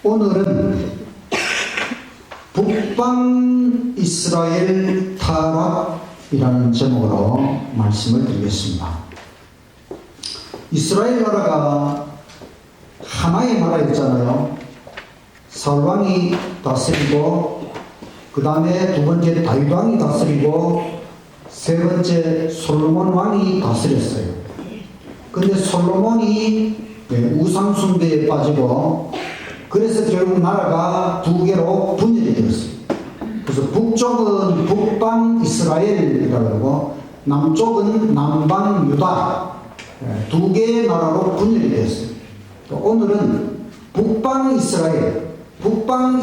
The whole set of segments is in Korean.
오늘은 북방 이스라엘 타락이라는 제목으로 말씀을 드리겠습니다. 이스라엘 나라가 하나의 나라였잖아요. 사울 왕이 다스리고, 그 다음에 두 번째 다윗 왕이 다스리고, 세 번째 솔로몬 왕이 다스렸어요. 근데 솔로몬이 우상 숭배에 빠지고, 그래서 결국 나라가 두 개로 분열이 되었어요. 그래서 북쪽은 북방 이스라엘이라고 하고, 남쪽은 남방 유다, 두 개의 나라로 분열이 되었어요. 또 오늘은 북방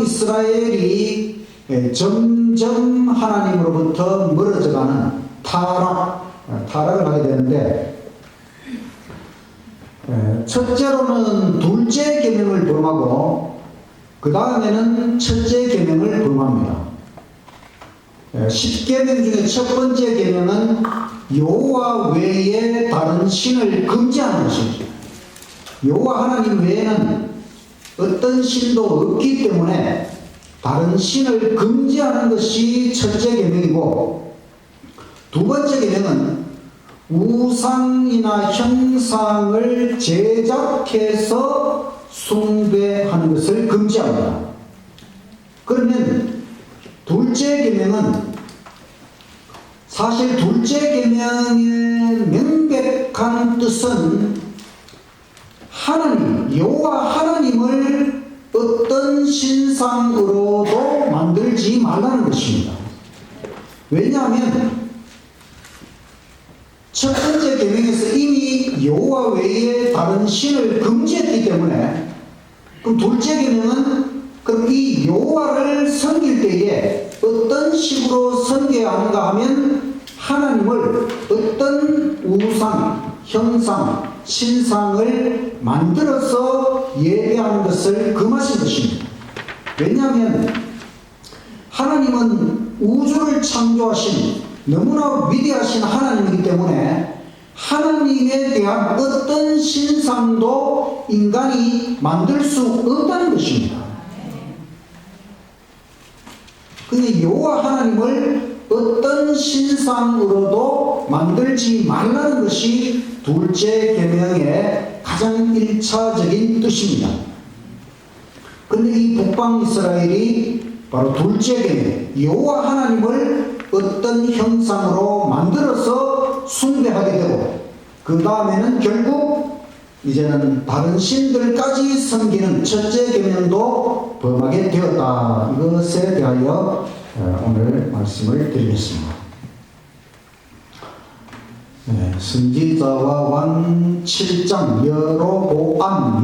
이스라엘이 점점 하나님으로부터 멀어져가는 타락을 하게 되는데, 첫째로는 둘째 계명을 범하고, 그 다음에는 첫째 계명을 범합니다. 10계명 중에 첫 번째 계명은 여호와 외에 다른 신을 금지하는 것입니다. 여호와 하나님 외에는 어떤 신도 없기 때문에 다른 신을 금지하는 것이 첫째 계명이고, 두 번째 계명은 우상이나 형상을 제작해서 숭배하는 것을 금지합니다. 그러면 둘째 계명은, 사실 둘째 계명의 명백한 뜻은 하나님, 여호와 하나님을 어떤 신상으로도 만들지 말라는 것입니다. 왜냐하면 첫 번째 계명에서 이미 여호와 외에 다른 신을 금지했기 때문에, 그럼 둘째 계명은 그럼 이 여호와를 섬길 때에 어떤 식으로 섬겨야 하는가 하면, 하나님을 어떤 우상, 형상, 신상을 만들어서 예배하는 것을 금하신 것입니다. 왜냐하면 하나님은 우주를 창조하신 너무나 위대하신 하나님이기 때문에 하나님에 대한 어떤 신상도 인간이 만들 수 없다는 것입니다. 근데 여호와 하나님을 어떤 신상으로도 만들지 말라는 것이 둘째 계명의 가장 1차적인 뜻입니다. 근데 이 북방 이스라엘이 바로 둘째 계명, 여호와 하나님을 어떤 형상으로 만들어서 숭배하게 되고, 그 다음에는 결국 이제는 다른 신들까지 섬기는 첫째 계명도 범하게 되었다. 이것에 대하여 오늘 말씀을 드리겠습니다. 선지자와 왕 7장 여로보암은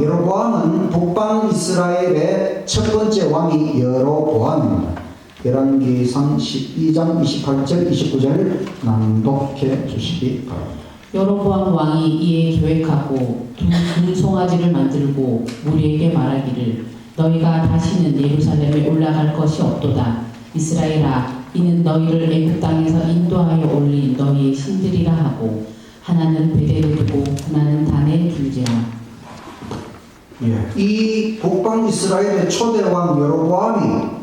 북방 이스라엘의 첫 번째 왕이 여로보암입니다. 열왕기상 12장 28절 29절을 낭독해 주시기 바랍니다. 여로보암 왕이 이에 계획하고 두 송아지를 만들고 무리에게 말하기를, 너희가 다시는 예루살렘에 올라갈 것이 없도다. 이스라엘아, 이는 너희를 애굽 땅에서 인도하여 올린 너희의 신들이라 하고, 하나는 베델을 두고 하나는 단에 둘지라. 이 북방 이스라엘의 초대 왕 여로보암이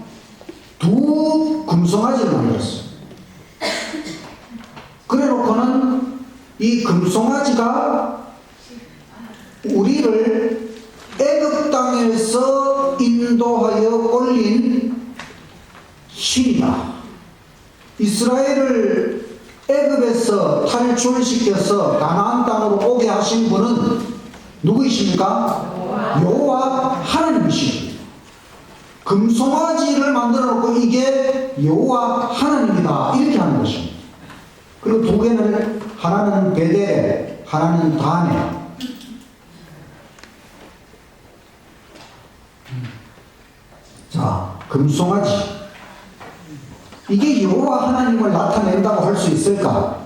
두 금송아지를 만들었어요. 그래 놓고는 이 금송아지가 우리를 애굽 땅에서 인도하여 올린 신이다. 이스라엘을 애굽에서 탈출시켜서 가나안 땅으로 오게 하신 분은 누구이십니까? 여호와 하나님이십니다. 금송아지를 만들어 놓고 이게 여호와 하나님이다, 이렇게 하는 것입니다. 그리고 두 개는, 하나는 베델에, 하나는 단에. 자, 금송아지, 이게 여호와 하나님을 나타낸다고 할 수 있을까?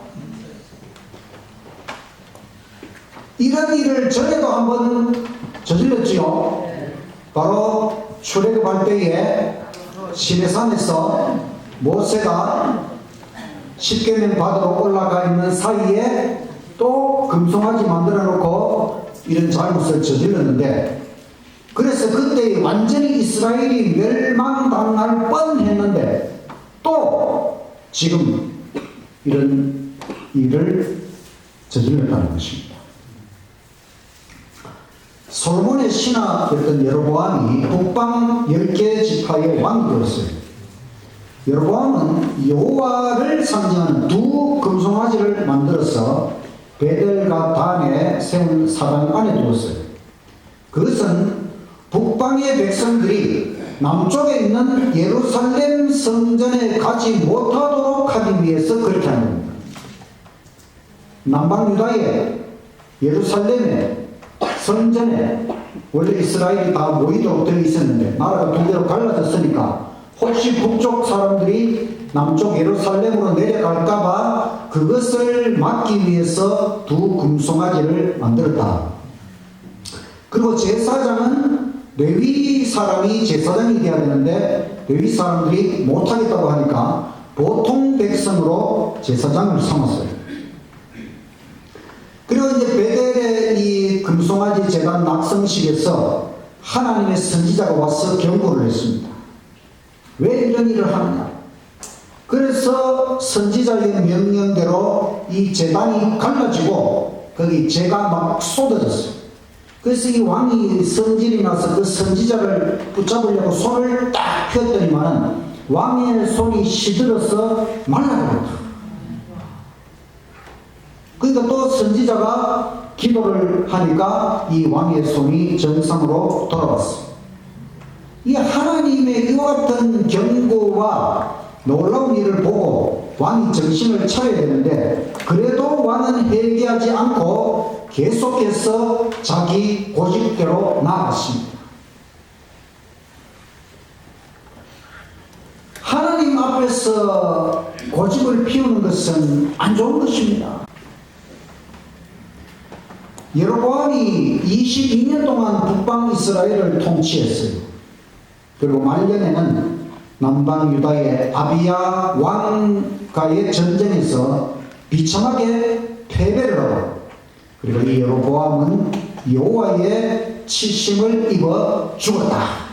이런 일을 전에도 한번 저질렀지요. 바로 출애굽할 때에 시내산에서 모세가 10계명 받으러 올라가 있는 사이에 또 금송아지 만들어 놓고 이런 잘못을 저질렀는데, 그래서 그때 완전히 이스라엘이 멸망당할 뻔했는데 또 지금 이런 일을 저질렀다는 것입니다. 솔몬의 신하였던 여로보암이 북방 10개 지파의 왕이 되었어요. 여로보암은 여호와를 상징하는 두 금송아지를 만들어서 베델과 단에 세운 사당 안에 두었어요. 그것은 북방의 백성들이 남쪽에 있는 예루살렘 성전에 가지 못하도록 하기 위해서 그렇게 한 겁니다. 남방 유다의 예루살렘에 성전에 원래 이스라엘이 다 모이도록 되어 있었는데 나라가 두 개로 갈라졌으니까 혹시 북쪽 사람들이 남쪽 예루살렘으로 내려갈까봐 그것을 막기 위해서 두 금송아지를 만들었다. 그리고 제사장은 레위 사람이 제사장이 되어야 되는데 레위 사람들이 못하겠다고 하니까 보통 백성으로 제사장을 삼았어요. 그리고 이제 베델의 이 금송아지 제단 낙성식에서 하나님의 선지자가 와서 경고를 했습니다. 왜 이런 일을 하느냐? 그래서 선지자의 명령대로 이 제단이 갈라지고 거기 재가 막 쏟아졌어요. 그래서 이 왕이 성질이 나서 그 선지자를 붙잡으려고 손을 딱 폈더니만 왕의 손이 시들어서 말라버렸다. 그러니까 또 선지자가 기도를 하니까 이 왕의 손이 정상으로 돌아왔어. 이 하나님의 이와 같은 경고와 놀라운 일을 보고 왕이 정신을 차려야 되는데 그래도 왕은 회개하지 않고 계속해서 자기 고집대로 나아갔습니다. 하나님 앞에서 고집을 피우는 것은 안 좋은 것입니다. 여로보암이 22년 동안 북방 이스라엘을 통치했어요. 그리고 말년에는 남방 유다의 아비야 왕과의 전쟁에서 비참하게 패배를 하고 그리고 이 여로보암은 여호와의 치심을 입어 죽었다.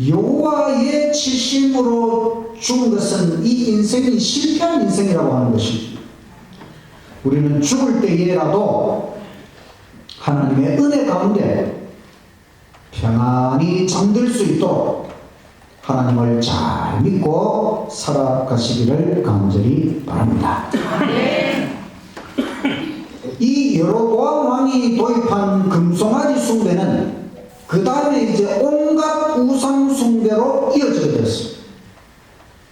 여호와의 치심으로 죽은 것은 이 인생이 실패한 인생이라고 하는 것입니다. 우리는 죽을 때에라도 하나님의 은혜 가운데 평안히 잠들 수 있도록 하나님을 잘 믿고 살아가시기를 간절히 바랍니다. 이 여로보암 왕이 도입한 금송아지 숭배는 그 다음에 이제 온갖 우상 숭배로 이어지게 됐습니다.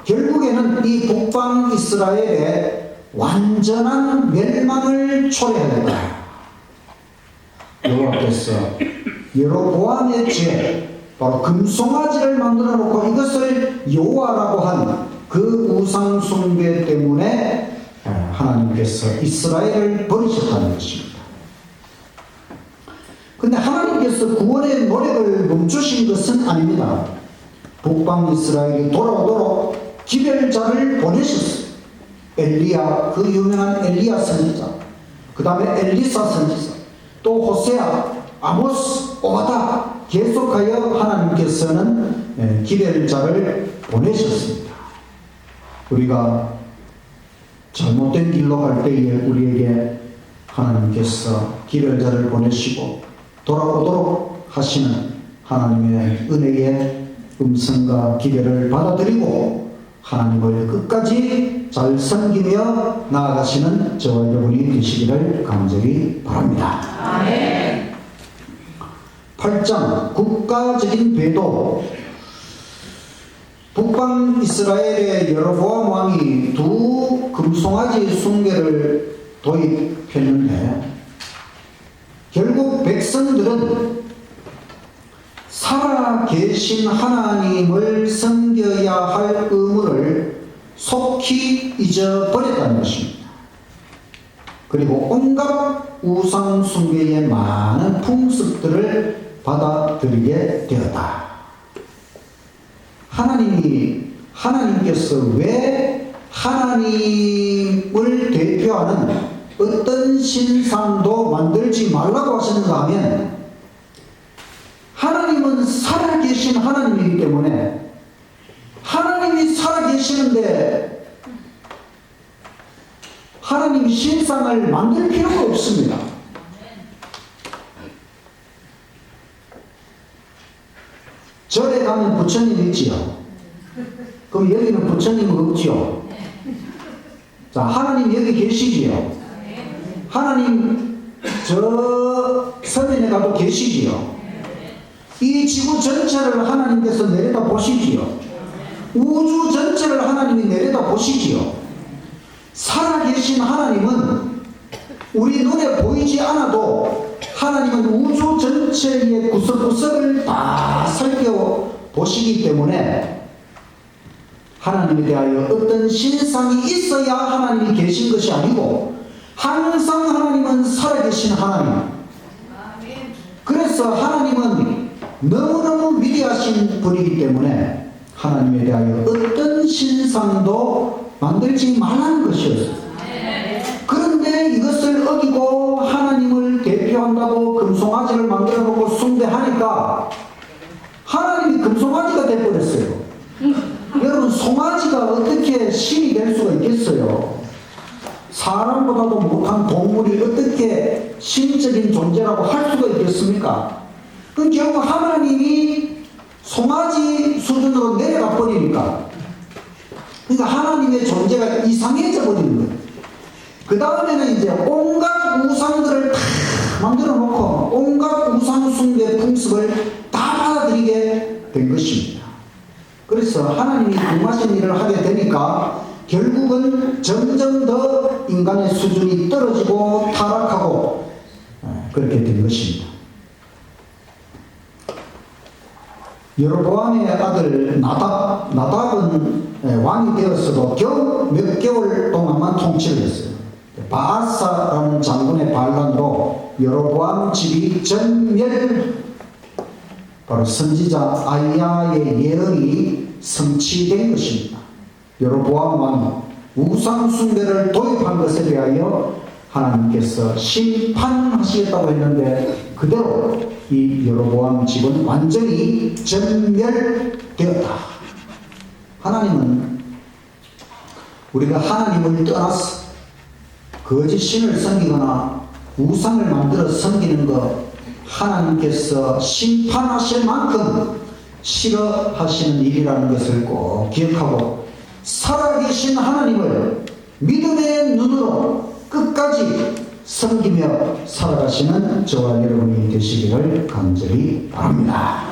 결국에는 이 북방 이스라엘의 완전한 멸망을 초래하였다. 여호와께서 여로보암의 죄, 바로 금송아지를 만들어 놓고 이것을 여호와라고 한 그 우상 숭배 때문에 하나님께서 이스라엘을 버리셨다는 것입니다. 근데 하나님께서 구원의 노력을 멈추신 것은 아닙니다. 북방 이스라엘이 돌아오도록 기별자를 보내셨어요. 엘리야, 그 유명한 엘리야 선지자, 그 다음에 엘리사 선지자, 또 호세아, 아모스, 오바다 계속하여 하나님께서는 기별자를 보내셨습니다. 우리가 잘못된 길로 갈 때에 우리에게 하나님께서 기별자를 보내시고 돌아오도록 하시는 하나님의 은혜의 음성과 기별을 받아들이고 하나님을 끝까지 잘 섬기며 나아가시는 저와 여러분이 되시기를 간절히 바랍니다. 아멘. 8장 국가적인 배도. 북방 이스라엘의 여로보암 왕이 두 금송아지 숭배를 도입했는데 결국 백성들은 살아계신 하나님을 섬겨야 할 의무를 속히 잊어버렸다는 것입니다. 그리고 온갖 우상 숭배의 많은 풍습들을 받아들이게 되었다. 하나님께서 왜 하나님을 대표하는 어떤 신상도 만들지 말라고 하시는가 하면 하나님은 살아계신 하나님이기 때문에 하나님이 살아계시는데 하나님이 신상을 만들 필요가 없습니다. 절에 가면 부처님이 있지요. 그럼 여기는 부처님은 없지요. 자, 하나님 여기 계시지요. 하나님 저 서면에 가도 계시지요. 이 지구 전체를 하나님께서 내려다 보시지요. 우주 전체를 하나님이 내려다 보시지요. 살아계신 하나님은 우리 눈에 보이지 않아도 하나님은 우주 전체의 구석구석을 다 살펴보시기 때문에 하나님에 대하여 어떤 신상이 있어야 하나님이 계신 것이 아니고 항상 하나님은 살아계신 하나님. 그래서 하나님은 너무너무 위대하신 분이기 때문에 하나님에 대하여 어떤 신상도 만들지 말라는 것이었어요. 그런데 이것을 어기고 하나님을 대표한다고 금송아지를 만들어 놓고 숭배하니까 하나님이 금송아지가 되어버렸어요. 여러분, 송아지가 어떻게 신이 될 수가 있겠어요? 사람보다도 못한 동물이 어떻게 신적인 존재라고 할 수가 있겠습니까? 그럼 결국 하나님이 송아지 수준으로 내려가 버리니까, 그러니까 하나님의 존재가 이상해져 버리는 거예요. 그 다음에는 이제 온갖 우상들을 다 만들어 놓고 온갖 우상 숭배 풍습을 다 받아들이게 된 것입니다. 그래서 하나님이 궁하신 일을 하게 되니까 결국은 점점 더 인간의 수준이 떨어지고 타락하고 그렇게 된 것입니다. 여로보암의 아들 나답은 왕이 되었어도 겨우 몇 개월 동안만 통치를 했어요. 바아사라는 장군의 반란으로 여로보암 집이 전멸, 바로 선지자 아이야의 예언이 성취된 것입니다. 여로보암 왕이 우상 숭배를 도입한 것에 대하여 하나님께서 심판하시겠다고 했는데 그대로 이 여로보암 집은 완전히 전멸되었다. 하나님은 우리가 하나님을 떠나서 거짓 신을 섬기거나 우상을 만들어 섬기는 것, 하나님께서 심판하실 만큼 싫어하시는 일이라는 것을 꼭 기억하고 살아계신 하나님을 믿음의 눈으로 끝까지 섬기며 살아가시는 저와 여러분이 되시기를 간절히 바랍니다.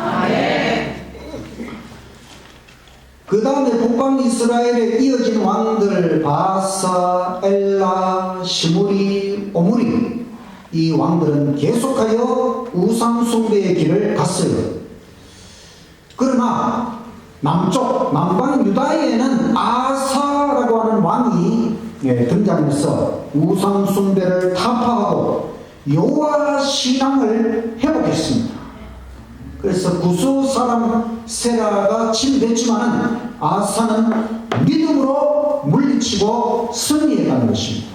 그 다음에 북방 이스라엘에 이어진 왕들 바사, 엘라, 시므리, 오므리, 이 왕들은 계속하여 우상 숭배의 길을 갔어요. 그러나 남방 유다에는 아사라고 하는 왕이 등장해서 우상 숭배를 타파하고 여호와 신앙을 회복했습니다. 그래서 구스 사람 세라가 침됐지만 아사는 믿음으로 물리치고 승리했다는 것입니다.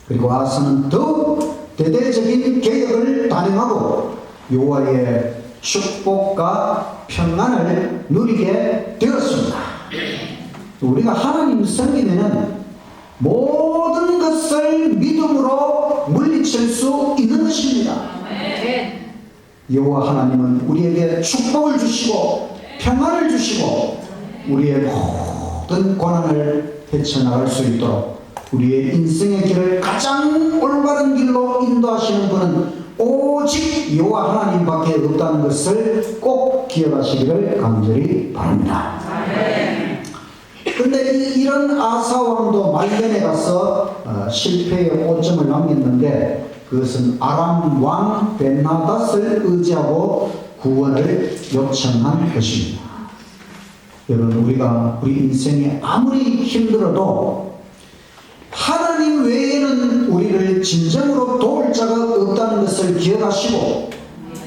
그리고 아사는 더욱 대대적인 개혁을 단행하고 여호와의 축복과 평안을 누리게 되었습니다. 우리가 하나님 섬기면은 모든 것을 믿음으로 물리칠 수 있는 것입니다. 여호와 하나님은 우리에게 축복을 주시고 평안을 주시고 우리의 모든 고난을 헤쳐나갈 수 있도록 우리의 인생의 길을 가장 올바른 길로 인도하시는 분은 오직 여호와 하나님밖에 없다는 것을 꼭 기억하시기를 간절히 바랍니다. 그런데 이런 아사 왕도 말년에 가서 실패의 오점을 남겼는데 그것은 아람 왕 벤하닷을 의지하고 구원을 요청한 것입니다. 여러분, 우리가 우리 인생에 아무리 힘들어도 하나님 외에는 우리를 진정으로 도울 자가 없다는 것을 기억하시고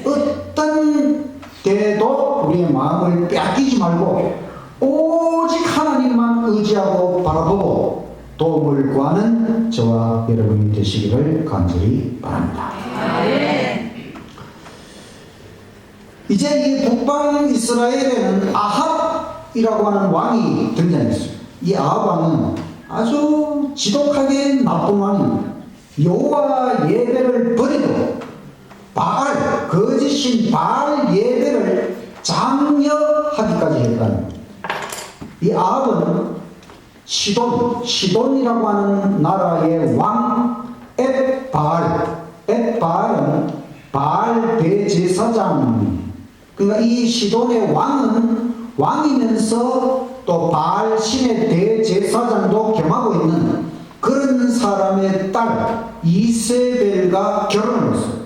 어떤 때에도 우리의 마음을 빼앗기지 말고 오직 하나님만 의지하고 바라보고 도움을 구하는 저와 여러분이 되시기를 간절히 바랍니다. 이제 이 북방 이스라엘에는 아합이라고 하는 왕이 등장했어요. 이 아합 왕은 아주 지독하게 나쁜 왕입니다. 여호와 예배를 버리고 바알, 거짓신 바알 예배를 장려하기까지 했다는 거예요. 이 아합은 시돈이라고 하는 나라의 왕 엣바알은 바알 대제사장. 그러니까 이 시돈의 왕은 왕이면서 또 바알 신의 대제사장도 겸하고 있는 그런 사람의 딸 이세벨과 결혼을 했어요.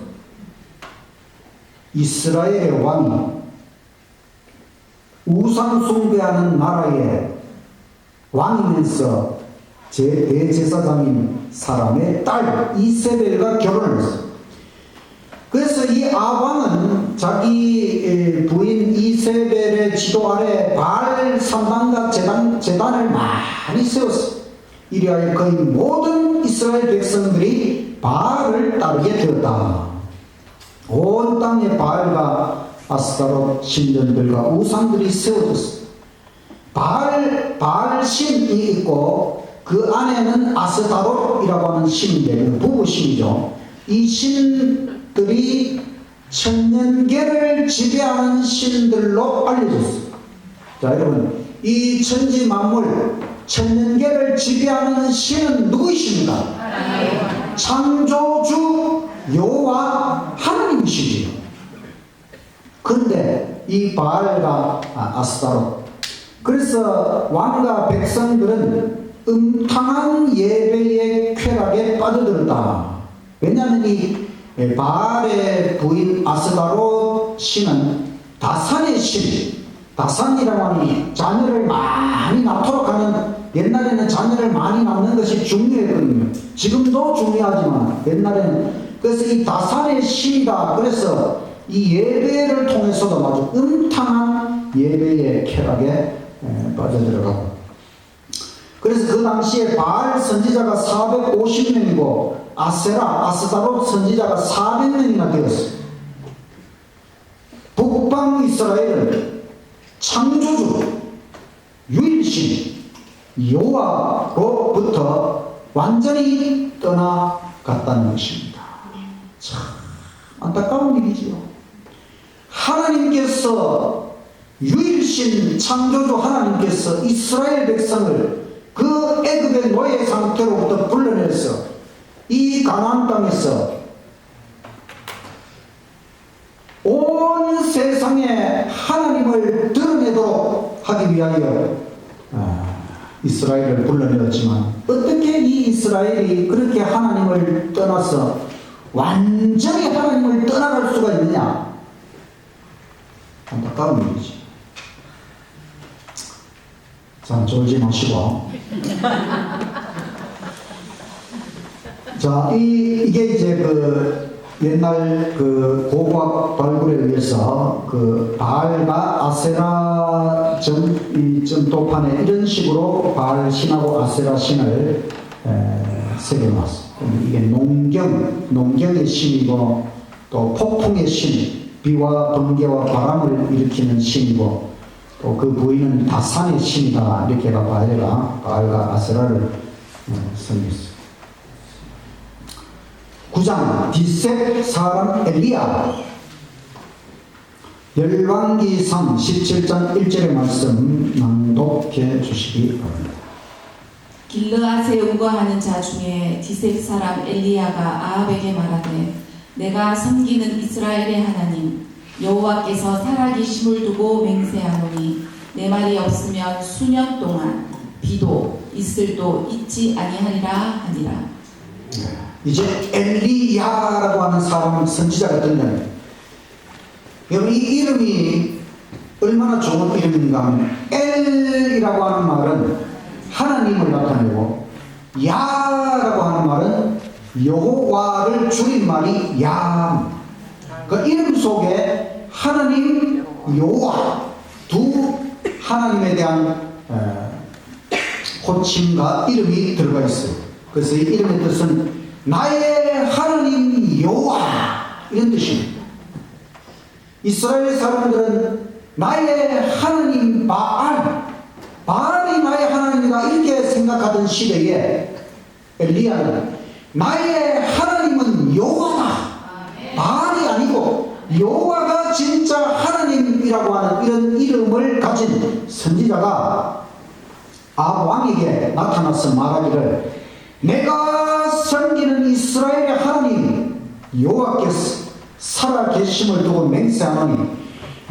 이스라엘의 왕이 우상 숭배하는 나라의 왕이면서 대제사장인 사람의 딸 이세벨과 결혼을 했어요. 그래서 이 아왕은 자기 부인 이세벨의 지도 아래 바알 산당과 제단을 많이 세웠어요. 이리하여 거의 모든 이스라엘 백성들이 바알을 따르게 되었다. 온 땅에 바알과 아스타롯 신전들과 우상들이 세워졌어요. 바알 신이 있고 그 안에는 아스타롯이라고 하는 신인데 부부신이죠. 이 신들이 천년계를 지배하는 신들로 알려졌어요. 자, 여러분, 이 천지 만물 천년계를 지배하는 신은 누구이십니까? 창조주 여호와 하나님이시지요. 그런데 이 바알과 아스타롯, 그래서 왕과 백성들은 음탕한 예배의 쾌락에 빠져들었다. 왜냐하면 이 바알의 부인 아스타롯 신은 다산의 신, 다산이라고 하는 자녀를 많이 낳도록 하는, 옛날에는 자녀를 많이 낳는 것이 중요했거든요. 지금도 중요하지만 옛날에는. 그래서 이 다산의 신이다. 그래서 이 예배를 통해서도 아주 음탕한 예배의 쾌락에 빠져들어가고, 그래서 그 당시에 바알 선지자가 450명이고 아스타롯 선지자가 400명이나 되었어요. 북방 이스라엘은 창조주 유일신 여호와로부터 완전히 떠나갔다는 것입니다. 참 안타까운 일이지요. 하나님께서, 유일신 창조주 하나님께서 이스라엘 백성을 그 애굽의 노예 상태로부터 불러내서 이 가나안 땅에서 온 세상에 하나님을 드러내도록 하기 위하여 이스라엘을 불러내었지만, 어떻게 이 이스라엘이 그렇게 하나님을 떠나서 완전히 하나님을 떠나갈 수가 있느냐? 안타까운 일이지. 자, 졸지 마시고. 자, 이게 이제 그 옛날 그 고고학 발굴에 의해서 그 바알과 아세라 점도판에 이런 식으로 바알 신하고 아세라 신을 새겨놨어. 이게 농경의 신이고, 또 폭풍의 신, 비와 번개와 바람을 일으키는 신이고, 또 그 부인은 다산의 신이다. 이렇게 바알과 아세라를 섬겼어요. 9장 디셉 사람 엘리야. 열왕기상 17장 1절의 말씀 낭독해 주시기 바랍니다. 길르앗에 응거하는 자 중에 디셉 사람 엘리야가 아합에게 말하되, 내가 섬기는 이스라엘의 하나님 여호와께서 살아계심을 두고 맹세하노니 내 말이 없으면 수년 동안 비도 이슬도 있지 아니하리라 하니라. 이제 엘리야라고 하는 사람 선지자가 등장해요. 여러분, 이 이름이 얼마나 좋은 이름인가 하면, 엘이라고 하는 말은 하나님을 나타내고, 야라고 하는 말은 여호와를 줄인 말이 야. 그 이름 속에 하나님, 여호와 두 하나님에 대한 호칭과 이름이 들어가 있어요. 그래서 이 이름의 뜻은 나의 하나님 여호와 이런 뜻입니다. 이스라엘 사람들은 나의 하나님 바알이 나의 하나님이다 이렇게 생각하던 시대에 엘리야는 나의 하나님은 여호와다. 바알이 아니고 여호와가 진짜 하나님이라고 하는 이런 이름을 가진 선지자가 아합 왕에게 나타나서 말하기를 내가 섬기는 이스라엘의 하나님 여호와께서 살아계심을 두고 맹세하노니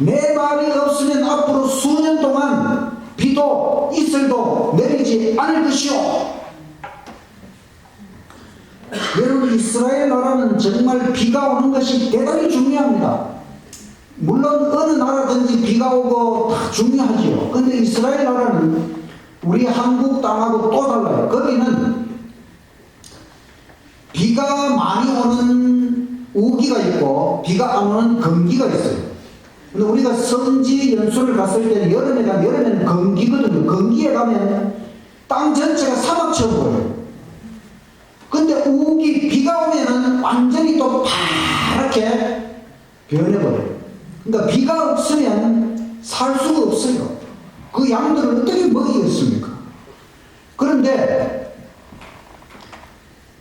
내 말이 없으면 앞으로 수년 동안 비도 이슬도 내리지 않을 것이요. 여러분 이스라엘 나라는 정말 비가 오는 것이 대단히 중요합니다. 물론 어느 나라든지 비가 오고 다 중요하지요. 근데 이스라엘 나라는 우리 한국 땅하고 또 달라요. 거기는 비가 많이 오는 우기가 있고 비가 안 오는 건기가 있어요. 근데 우리가 성지 연수를 갔을 때는 여름에는 건기거든요. 건기에 가면 땅 전체가 사막처럼 보여요. 근데 비가 오면은 완전히 또 파랗게 변해버려요. 그러니까 비가 없으면 살 수가 없어요. 그 양들을 어떻게 먹이겠습니까? 그런데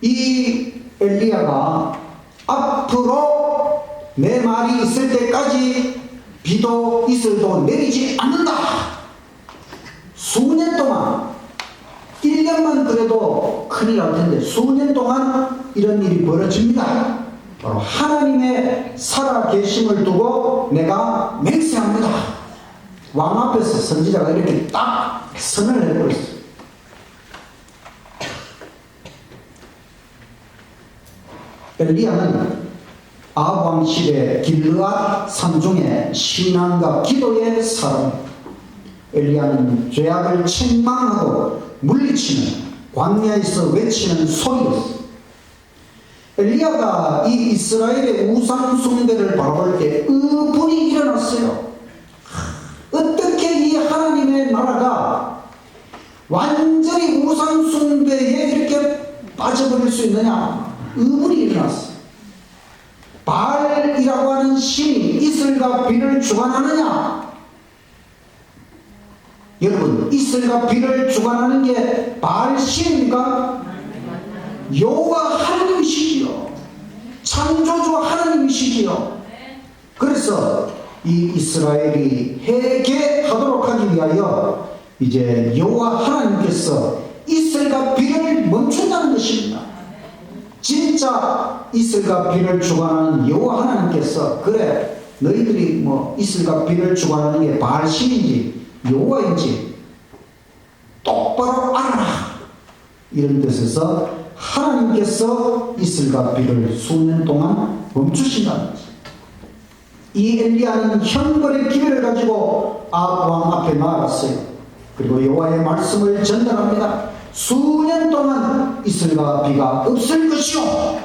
이 엘리야가 앞으로 내 말이 있을 때까지 비도 이슬도 내리지 않는다. 수년 동안 1년만 그래도 큰일 날 텐데 수년 동안 이런 일이 벌어집니다. 바로 하나님의 살아계심을 두고 내가 맹세합니다. 왕 앞에서 선지자가 이렇게 딱 선을 해버렸어요. 엘리야는 아합 왕 시대 길르앗 산중의 신앙과 기도의 사람. 엘리야는 죄악을 책망하고 물리치는 광야에서 외치는 소리였어요. 엘리야가 이 이스라엘의 우상 숭배를 바라볼 때 의분이 일어났어요. 어떻게 이 하나님의 나라가 완전히 우상 숭배에 이렇게 빠져버릴 수 있느냐 의분이 일어났어요. 바알이라고 하는 신이 이슬과 비를 주관하느냐? 여러분 이슬과 비를 주관하는 게 바알 신입니까? 여호와 하나님이시지요. 창조주 하나님이시지요. 그래서 이 이스라엘이 회개하도록 하기 위하여 이제 여호와 하나님께서 이슬과 비를 멈춘다는 것입니다. 진짜 이슬과 비를 주관하는 여호와 하나님께서 그래 너희들이 뭐 이슬과 비를 주관하는 게 바알 신인지 여호와인지 똑바로 알아라 이런 뜻에서 하나님께서 이슬과 비를 수년 동안 멈추신다는 거죠. 이 엘리야는 형벌의 기회를 가지고 아합 왕 앞에 나아갔어요. 그리고 여호와의 말씀을 전달합니다. 수년 동안 이슬과 비가 없을 것이요.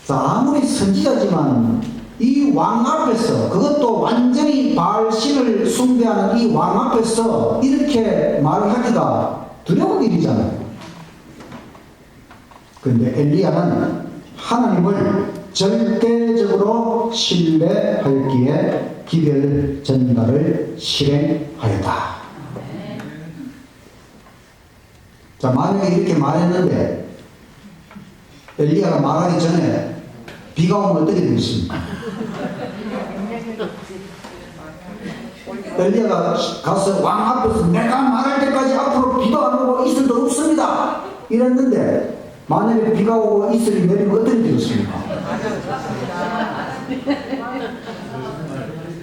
자, 아무리 선지자지만 이 왕 앞에서 그것도 완전히 바알 신을 숭배하는 이 왕 앞에서 이렇게 말을 하기가 두려운 일이잖아요. 그런데 엘리야는 하나님을 절대적으로 신뢰하였기에 기별 전달을 실행하였다. 자, 만약에 이렇게 말했는데 엘리야가 말하기 전에 비가 오면 어떻게 되겠습니까? 엘리야가 가서 왕 앞에서 내가 말할 때까지 앞으로 비도 안 오고 이슬도 없습니다 이랬는데 만약에 비가 오고 이슬이 내리면 어떻게 되겠습니까?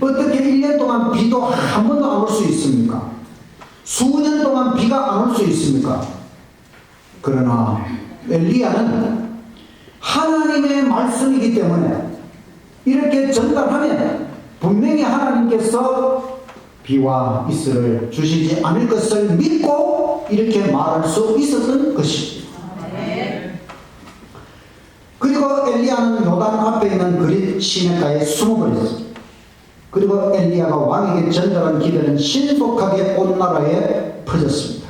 어떻게 1년 동안 비도 한 번도 안 올 수 있습니까? 수년 동안 비가 안 올 수 있습니까? 그러나 엘리야는 하나님의 말씀이기 때문에 이렇게 전달하면 분명히 하나님께서 비와 이슬을 주시지 않을 것을 믿고 이렇게 말할 수 있었던 것이죠. 그리고 엘리야는 요단 앞에 있는 그릿 시냇가에 숨어버렸습니다. 그리고 엘리야가 왕에게 전달한 기대는 신속하게 온 나라에 퍼졌습니다.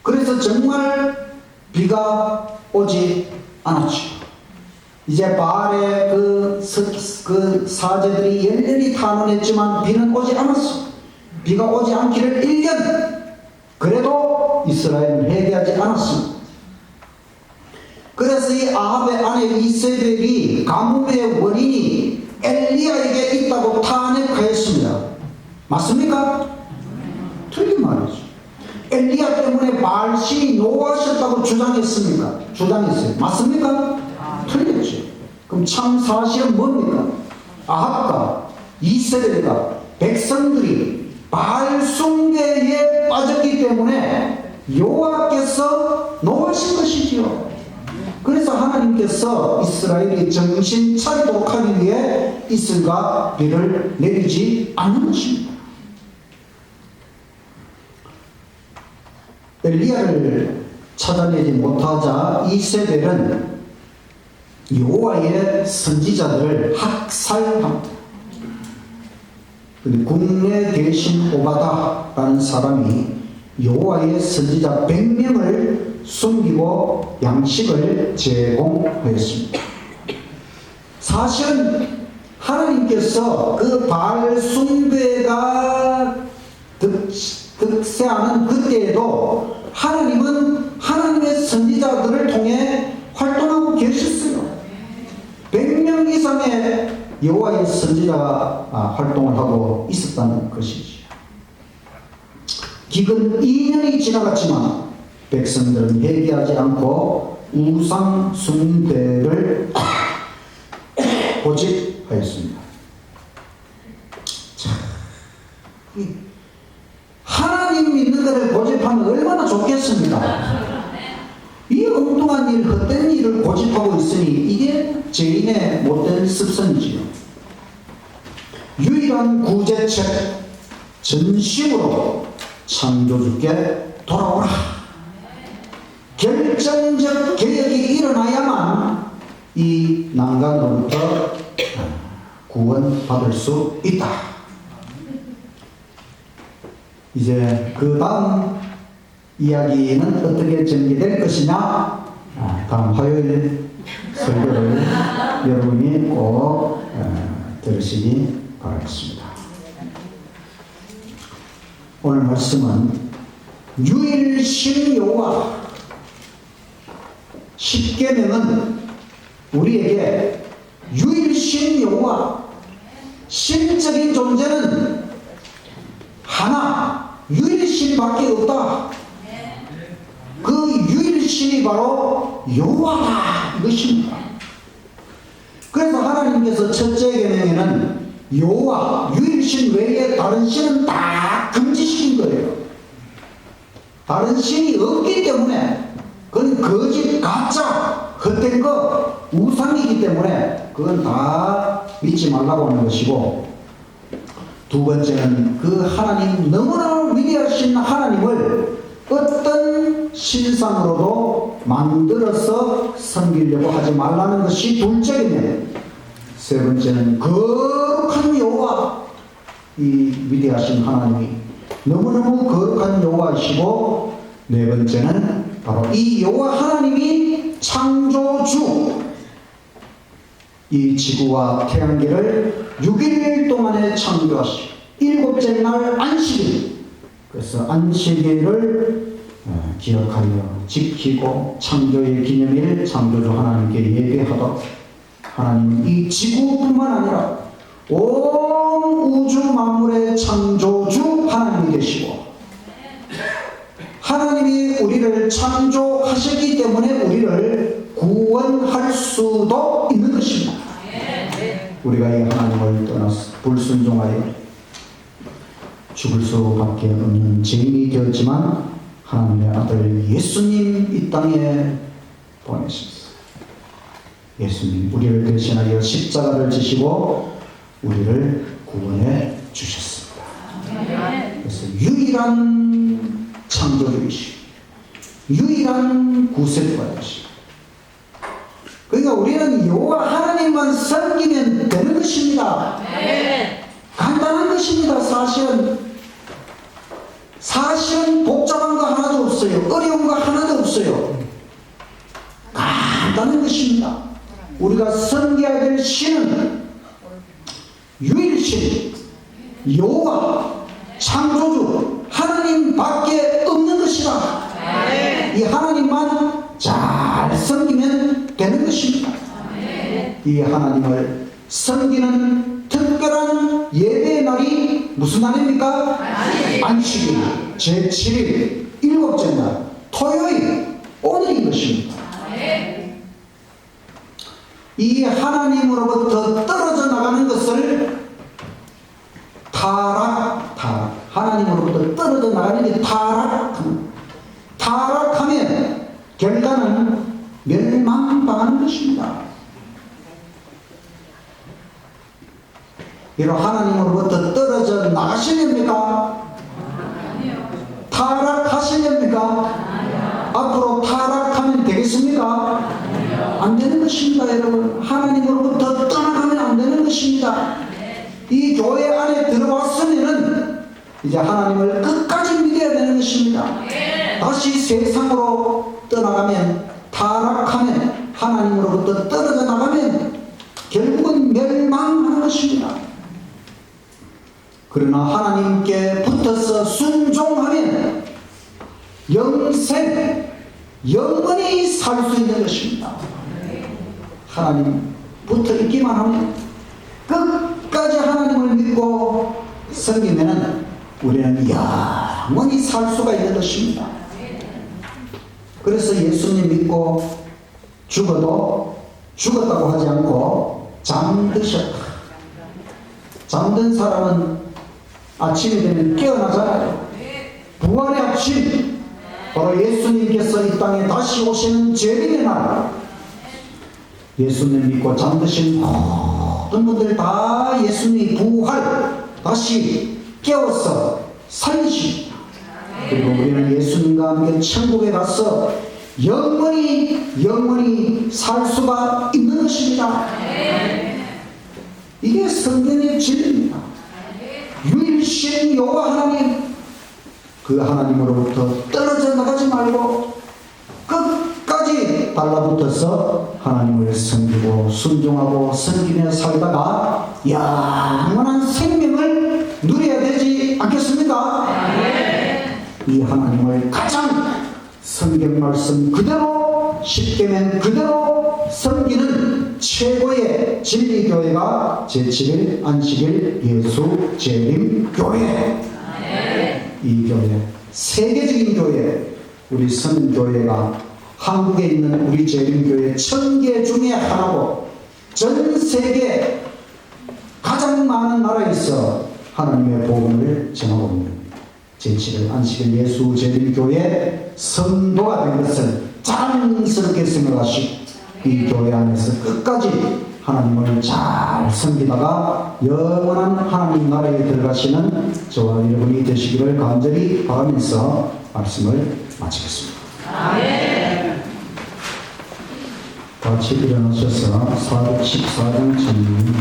그래서 정말 비가 오지 않았죠. 이제 바알의 그 사제들이 열렬히 탄원했지만 비는 오지 않았어. 비가 오지 않기를 1년. 그래도 이스라엘은 회개하지 않았습니다. 그래서 이 아합의 아내 이세벨이 가뭄의 원인이 엘리야에게 있다고 탄핵하였습니다. 맞습니까? 틀린 말이죠. 엘리야 때문에 바알신이 노하셨다고 주장했습니까? 주장했어요. 맞습니까? 틀렸죠. 그럼 참 사실은 뭡니까? 아합과 이세벨과 백성들이 바알 숭배에 빠졌기 때문에 여호와께서 노하신 것이지요. 그래서 하나님께서 이스라엘이 정신 차리도록 하기 위해 이슬과 비를 내리지 않는 것입니다. 엘리야를 찾아내지 못하자 이세벨은 여호와의 선지자들을 학살합니다. 국내 대신 오바다라는 사람이 여호와의 선지자 100명을 숨기고 양식을 제공하였습니다. 사실은 하나님께서 그 바알 숭배가 득세하는 그때에도 하나님은 하나님의 선지자들을 통해 활동하고 계셨어요. 100명 이상의 여호와의 선지자가 활동을 하고 있었다는 것이죠. 기근 2년이 지나갔지만 백성들은 회개하지 않고 우상 숭배를 고집하였습니다. 하나님 믿는 것을 고집하면 얼마나 좋겠습니까? 이 엉뚱한 일, 헛된 일을 고집하고 있으니 이게 죄인의 못된 습성이지요. 유일한 구제책, 전심으로 창조주께 돌아오라. 결정적 개혁이 일어나야만 이 난간으로부터 구원받을 수 있다. 이제 그 다음 이야기는 어떻게 전개될 것이냐, 다음 화요일 설교를 여러분이 꼭 들으시기 바라겠습니다. 오늘 말씀은 유일신 여호와, 십계명은 우리에게 유일신 여호와, 신적인 존재는 하나, 유일신밖에 없다. 그 유일신이 바로 여호와다, 이것입니다. 그래서 하나님께서 첫째 계명에는 여호와, 유일신 외에 다른 신은 다 금지시킨 거예요. 다른 신이 없기 때문에 그건 거짓, 가짜, 헛된 거, 우상이기 때문에 그건 다 믿지 말라고 하는 것이고, 두 번째는 그 하나님, 너무나 위대하신 하나님을 어떤 신상으로도 만들어서 섬기려고 하지 말라는 것이 둘째이며, 세 번째는 거룩한 여호와, 이 위대하신 하나님이 너무너무 거룩한 여호와이시고, 네 번째는 바로 이 여호와 하나님이 창조주, 이 지구와 태양계를 6일 동안에 창조하시고 7째 날 안식일, 그래서 안식일을 기억하며 지키고 창조의 기념일 창조주 하나님께 예배하도록, 하나님은 이 지구뿐만 아니라 온 우주 만물의 창조주 하나님이 되시고, 하나님이 우리를 창조하셨기 때문에 우리를 구원할 수도 있는 것입니다. 우리가 이 하나님을 떠나서 불순종하여 죽을 수밖에 없는 죄인이 되었지만 하나님의 아들 예수님 이 땅에 보내셨습니다. 예수님 우리를 대신하여 십자가를 지시고 우리를 구원해 주셨습니다. 그래서 유일한 창조주이시고 유일한 구세주이시고, 그러니까 우리는 여호와 하나님만 섬기면 되는 것입니다. 간단한 것입니다. 사실은 섬길 신은 유일신 여호와 창조주 하나님밖에 없는 것이다. 이 하나님만 잘 섬기면 되는 것입니다. 이 하나님을 섬기는 특별한 예배의 날이 무슨 날입니까? 안식일 제7일 일곱째 날 토요일 오늘인 것입니다. 이 하나님으로부터 떨어져 나가는 것을 타락, 하나님으로부터 떨어져 나가는 게 타락하면 결과는 멸망당하는 것입니다. 비록 하나님으로부터 떨어져 나가시렵니까? 타락하시렵니까? 앞으로 타락하면 되겠습니까? 안 되는 것입니다, 여러분. 하나님으로부터 떠나가면 안 되는 것입니다. 이 교회 안에 들어왔으면은 이제 하나님을 끝까지 믿어야 되는 것입니다. 다시 세상으로 떠나가면, 타락하면, 하나님으로부터 떨어져 나가면 결국은 멸망하는 것입니다. 그러나 하나님께 붙어서 순종하면 영생, 영원히 살 수 있는 것입니다. 하나님 붙어 있기만 하면, 끝까지 하나님을 믿고 섬기면 우리는 영원히 살 수가 있는 것입니다. 그래서 예수님 믿고 죽어도 죽었다고 하지 않고 잠드셨다. 잠든 사람은 아침이 되면 깨어나잖아요. 부활의 아침, 바로 예수님께서 이 땅에 다시 오시는 재림의 날, 예수님 믿고 잠드신 모든 분들 다 예수님이 부활, 다시 깨워서 살리십니다. 그리고 우리는 예수님과 함께 천국에 가서 영원히 살 수가 있는 것입니다. 이게 성경의 진리입니다. 유일신 여호와 하나님, 그 하나님으로부터 떨어져 나가지 말고 끝까지 달라붙어서 하나님을 섬기고 순종하고 섬기며 살다가 영원한 생명을 누려야 되지 않겠습니까? 이 하나님을 가장 성경 말씀 그대로, 십계명 그대로 섬기는 최고의 진리교회가 제7일 안식일 예수 재림 교회. 이 교회, 세계적인 교회, 우리 선교회가 한국에 있는 우리 재림교회 1000개 중에 하나고, 전 세계 가장 많은 나라에서 하나님의 복음을 전하고 있는 제7일 안식일 예수 재림교회 성도가 된 것을 자랑스럽게 생각하시고, 이 교회 안에서 끝까지 하나님을 잘 섬기다가 영원한 하나님 나라에 들어가시는 저와 여러분이 되시기를 간절히 바라면서 말씀을 마치겠습니다. 같이 일어나셔서 414장 전문